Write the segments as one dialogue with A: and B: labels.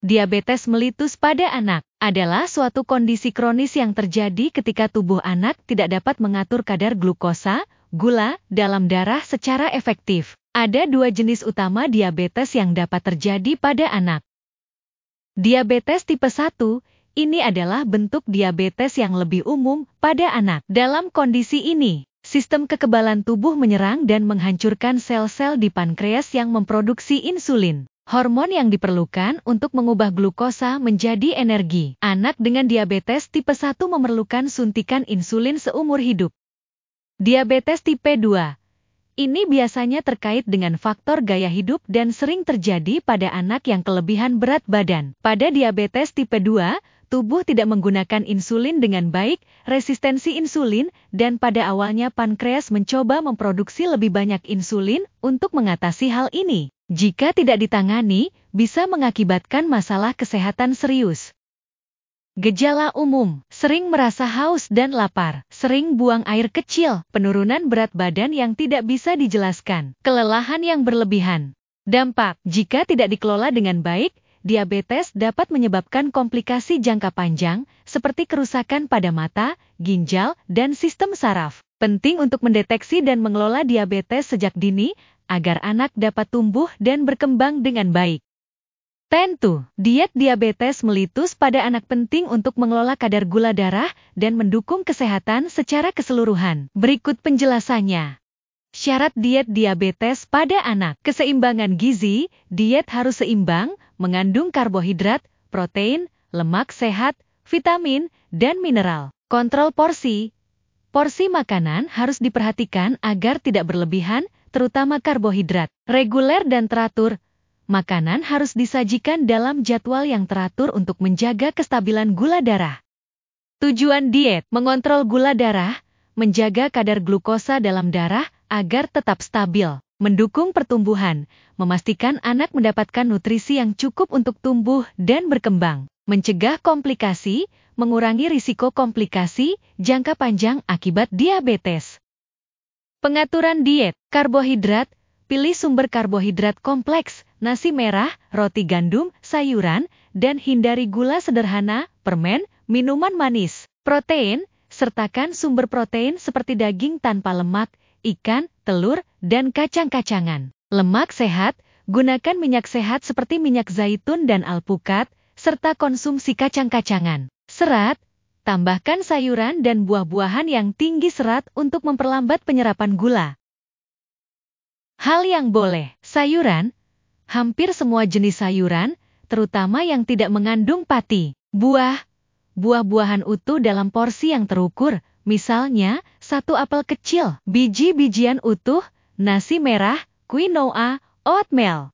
A: Diabetes melitus pada anak adalah suatu kondisi kronis yang terjadi ketika tubuh anak tidak dapat mengatur kadar glukosa, gula, dalam darah secara efektif. Ada dua jenis utama diabetes yang dapat terjadi pada anak. Diabetes tipe 1, ini adalah bentuk diabetes yang lebih umum pada anak. Dalam kondisi ini, sistem kekebalan tubuh menyerang dan menghancurkan sel-sel di pankreas yang memproduksi insulin, hormon yang diperlukan untuk mengubah glukosa menjadi energi. Anak dengan diabetes tipe 1 memerlukan suntikan insulin seumur hidup. Diabetes tipe 2. Ini biasanya terkait dengan faktor gaya hidup dan sering terjadi pada anak yang kelebihan berat badan. Pada diabetes tipe 2, tubuh tidak menggunakan insulin dengan baik, resistensi insulin, dan pada awalnya pankreas mencoba memproduksi lebih banyak insulin untuk mengatasi hal ini. Jika tidak ditangani, bisa mengakibatkan masalah kesehatan serius. Gejala umum, sering merasa haus dan lapar, sering buang air kecil, penurunan berat badan yang tidak bisa dijelaskan, kelelahan yang berlebihan. Dampak, jika tidak dikelola dengan baik, diabetes dapat menyebabkan komplikasi jangka panjang, seperti kerusakan pada mata, ginjal, dan sistem saraf. Penting untuk mendeteksi dan mengelola diabetes sejak dini, agar anak dapat tumbuh dan berkembang dengan baik. Tentu, diet diabetes melitus pada anak penting untuk mengelola kadar gula darah dan mendukung kesehatan secara keseluruhan. Berikut penjelasannya. Syarat diet diabetes pada anak. Keseimbangan gizi, diet harus seimbang, mengandung karbohidrat, protein, lemak sehat, vitamin, dan mineral. Kontrol porsi. Porsi makanan harus diperhatikan agar tidak berlebihan, terutama karbohidrat. Reguler dan teratur. Makanan harus disajikan dalam jadwal yang teratur untuk menjaga kestabilan gula darah. Tujuan diet, mengontrol gula darah, menjaga kadar glukosa dalam darah agar tetap stabil, mendukung pertumbuhan, memastikan anak mendapatkan nutrisi yang cukup untuk tumbuh dan berkembang, mencegah komplikasi, mengurangi risiko komplikasi jangka panjang akibat diabetes. Pengaturan diet, karbohidrat, pilih sumber karbohidrat kompleks, nasi merah, roti gandum, sayuran, dan hindari gula sederhana, permen, minuman manis. Protein, sertakan sumber protein seperti daging tanpa lemak, ikan, telur, dan kacang-kacangan. Lemak sehat, gunakan minyak sehat seperti minyak zaitun dan alpukat, serta konsumsi kacang-kacangan. Serat, tambahkan sayuran dan buah-buahan yang tinggi serat untuk memperlambat penyerapan gula. Hal yang boleh, sayuran, hampir semua jenis sayuran, terutama yang tidak mengandung pati. Buah-buahan utuh dalam porsi yang terukur, misalnya 1 apel kecil, biji-bijian utuh, nasi merah, quinoa, oatmeal.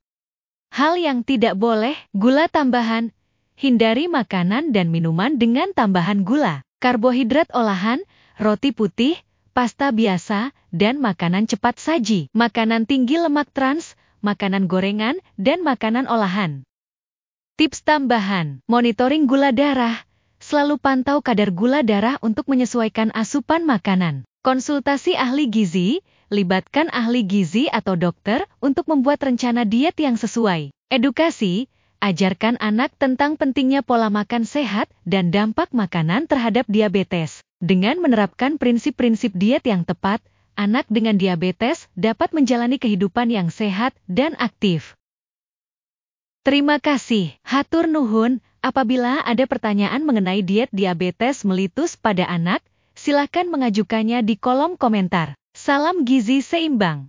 A: Hal yang tidak boleh, gula tambahan, hindari makanan dan minuman dengan tambahan gula, karbohidrat olahan, roti putih, pasta biasa, dan makanan cepat saji, makanan tinggi lemak trans, makanan gorengan, dan makanan olahan. Tips tambahan, monitoring gula darah. Selalu pantau kadar gula darah untuk menyesuaikan asupan makanan. Konsultasi ahli gizi, libatkan ahli gizi atau dokter untuk membuat rencana diet yang sesuai. Edukasi, ajarkan anak tentang pentingnya pola makan sehat dan dampak makanan terhadap diabetes. Dengan menerapkan prinsip-prinsip diet yang tepat, anak dengan diabetes dapat menjalani kehidupan yang sehat dan aktif. Terima kasih, hatur nuhun. Apabila ada pertanyaan mengenai diet diabetes melitus pada anak, silakan mengajukannya di kolom komentar. Salam gizi seimbang.